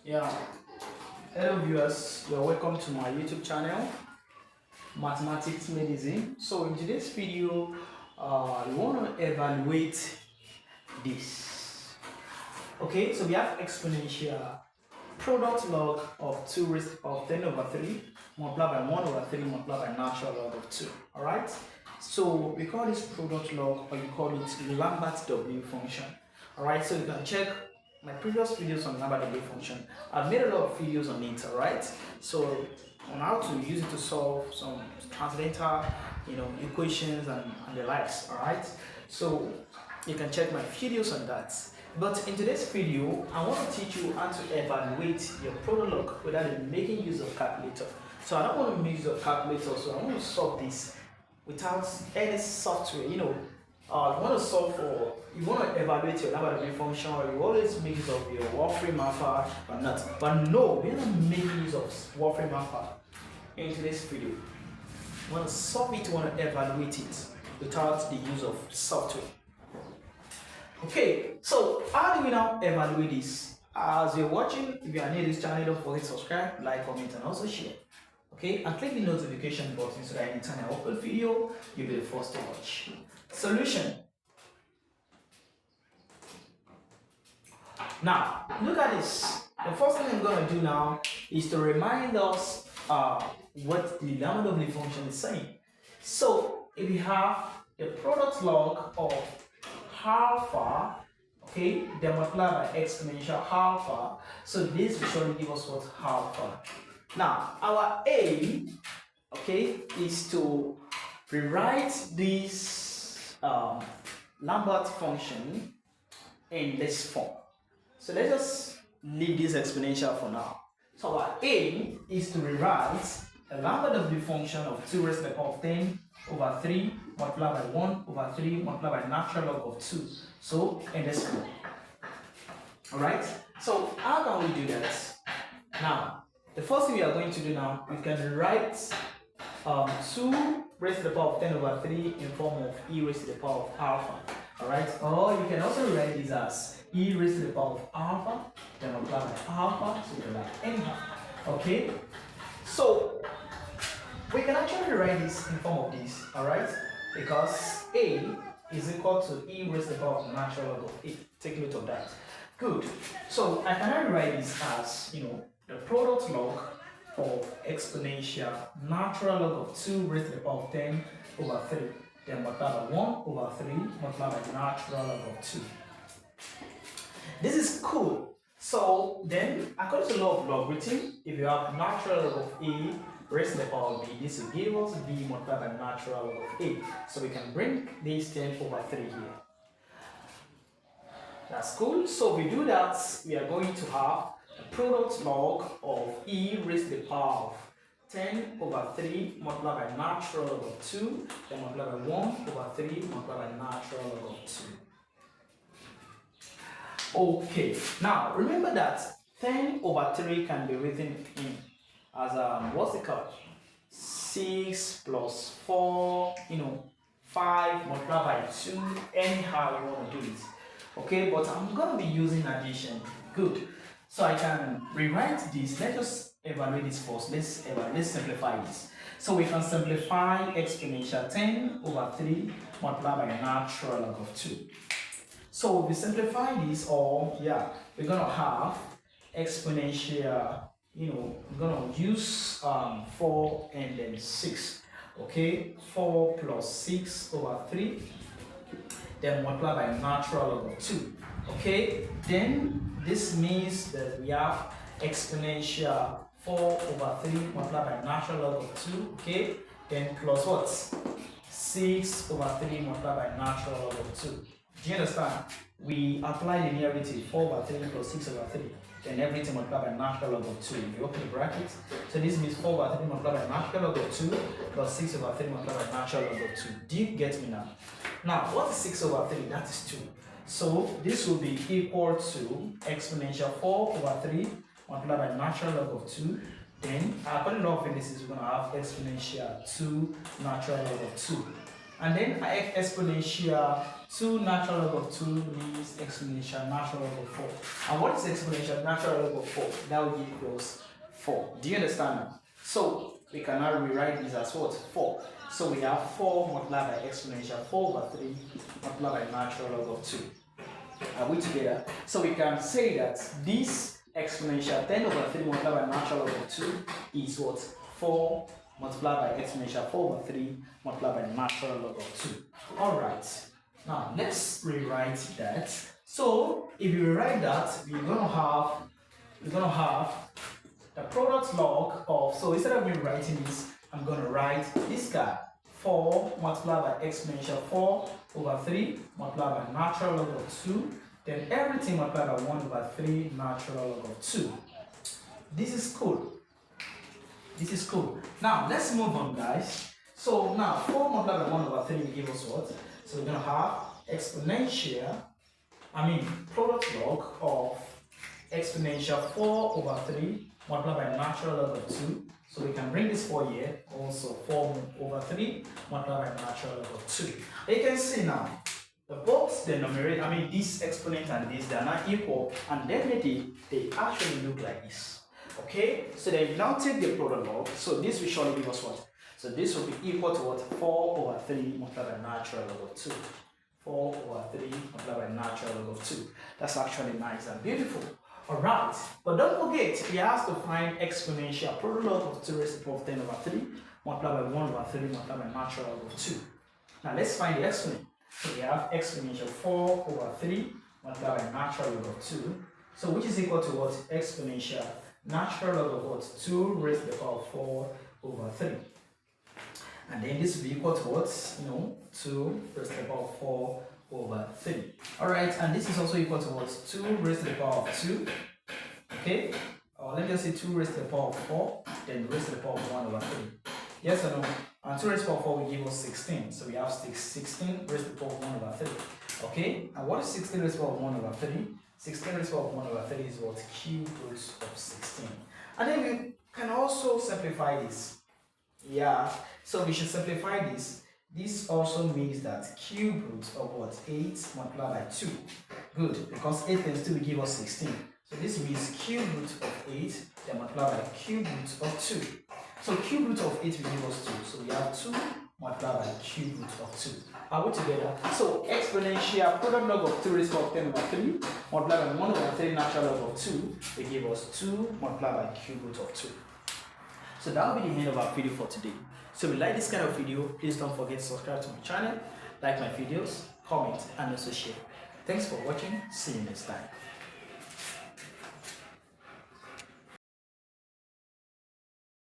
Yeah, hello viewers, you're welcome to my YouTube channel, Mathematics Medicine. So in today's video, we want to evaluate this. Okay, so we have exponential product log of 2 raised to the power of 10 over 3 multiplied by 1 over 3 multiplied by natural log of 2. Alright, so we call this product log, or you call it Lambert W function. Alright, so you can check my previous videos on Lambert W function. I've made a lot of videos on it, alright? So on how to use it to solve some transcendental, equations and the likes, alright? So you can check my videos on that. But in today's video, I want to teach you how to evaluate your product log without making use of calculator. So I don't want to make use of calculator, so I want to solve this without any software. You want to evaluate your Lambert W function, or you always make use of your WALFRAM alpha or not. But no, we're not making use of WALFRAM alpha in today's video. You want to solve it, you want to evaluate it without the use of software. Okay, so how do we now evaluate this? As you're watching, if you are new to this channel, don't forget to subscribe, like, comment, and also share. Okay, and click the notification button so that anytime I upload video, you'll be the first to watch. Solution. Now, look at this. The first thing I'm going to do now is to remind us what the Lambert W function is saying. So, if we have the product log of alpha, okay, then multiplied by exponential alpha, so this will surely give us what? Alpha. Now, our aim, okay, is to rewrite this Lambert function in this form. So let's just leave this exponential for now. So our aim is to rewrite a Lambert W function of 2 raised to the power of 10 over 3 multiplied by 1 over 3 multiplied by natural log of 2. So in this form. Alright? So how can we do that? Now, the first thing we are going to do now, we can write 2 raised to the power of 10 over 3 in form of e raised to the power of alpha. Alright? Or you can also write this as e raised to the power of alpha, then multiply by alpha, so you can write anyhow. Okay? So we can actually write this in form of this, alright? Because a is equal to e raised to the power of natural log of 8. Take note of that. Good. So I can write this as, the product log of exponential natural log of 2 raised to the power of 10 over 3. Then multiplied by 1 over 3 multiplied by natural log of 2. This is cool. So then, according to the law of logarithm, if you have natural log of a raised to the power of b, this will give us b multiplied by natural log of a. So we can bring this 10 over 3 here. That's cool. So if we do that, we are going to have a product log of e raised to the power of 10 over 3 multiplied by natural log of 2, then multiplied by 1 over 3 multiplied by natural log of 2. Okay, now remember that 10 over 3 can be written in as what's it called? 6 plus 4, 5 multiplied by 2, anyhow you want to do it. Okay, but I'm going to be using addition. Good. So I can rewrite this. Let's just evaluate this first. Let's simplify this. So we can simplify exponential 10 over 3 multiplied by natural log of 2. So we simplify this, we're going to have exponential, we're going to use 4 and then 6. Okay, 4 plus 6 over 3, then multiply by natural log of 2. Okay, then this means that we have exponential 4 over 3 multiplied by natural log of 2. Okay, then plus what? 6 over 3 multiplied by natural log of 2. Do you understand? We apply linearity 4 over 3 plus 6 over 3. Then everything multiplied by natural log of 2. If you open the bracket, so this means 4 over 3 multiplied by natural log of 2 plus 6 over 3 multiplied by natural log of 2. Do you get me now? Now, what is 6 over 3? That is 2. So this will be equal to exponential 4 over 3 multiplied by natural log of 2. Then, according to law of indices, we're going to have exponential 2 natural log of 2. And then exponential 2 natural log of 2 means exponential natural log of 4. And what is exponential natural log of 4? That will equals 4. Do you understand now? So we can now rewrite this as what? 4. So we have 4 multiplied by exponential 4 over 3 multiplied by natural log of 2. Are we together? So we can say that this exponential 10 over 3 multiplied by natural log of 2 is what? 4 multiplied by exponential 4 over 3 multiplied by natural log of 2. Alright, now let's rewrite that. So if you rewrite that, we're gonna have the product log of, so instead of me writing this, I'm gonna write this guy 4 multiplied by exponential 4 over 3 multiplied by natural log of 2, then everything multiplied by 1 over 3 natural log of 2. This is cool. This is cool. Now let's move on, guys. So now 4 multiplied by 1 over 3 will give us what? So we're gonna have product log of exponential 4 over 3 multiplied by natural log of 2. So we can bring this 4 here, also 4 over 3 multiplied by natural log of 2. You can see now, the both denominator, this exponent and this, they are not equal, and definitely they actually look like this. Okay, so then now take the product log. So this will surely give us what? So this will be equal to what? 4 over 3 multiplied by natural log of 2. 4 over 3 multiplied by natural log of 2. That's actually nice and beautiful. Alright, but don't forget, we have to find exponential product log of 2 raised to the power of 10 over 3 multiplied by 1 over 3 multiplied by natural log of 2. Now let's find the exponent. So we have exponential 4 over 3 multiplied by natural log of 2. So which is equal to what? Exponential natural log of what? 2 raised to the power of 4 over 3. And then this will be equal to what? 2 raised to the power of 4 over 3. Alright, and this is also equal to what? 2 raised to the power of 2. Okay? Or let me just say 2 raised to the power of 4, then raised to the power of 1 over 3. Yes or no? And 2 raised to the power of 4 will give us 16. So we have 16 raised to the power of 1 over 3. Okay? And what is 16 raised to the power of 1 over 3? 16 raised to the power of 1 over 3 is what? Cube root of 16. And then we can also simplify this. Yeah, so we should simplify this. This also means that cube root of what? 8 multiplied by 2. Good, because 8 times 2 will give us 16. So this means cube root of 8 then multiplied by cube root of 2. So cube root of 8 will give us 2. So we have 2 multiplied by cube root of 2. Are we together? So exponential product log of 2 raised to the power of 10 over 3 multiplied by 1 over 3 natural log of 2 will give us 2 multiplied by cube root of 2. So that will be the end of our video for today. So if you like this kind of video, please don't forget to subscribe to my channel, like my videos, comment, and also share. Thanks for watching. See you next time.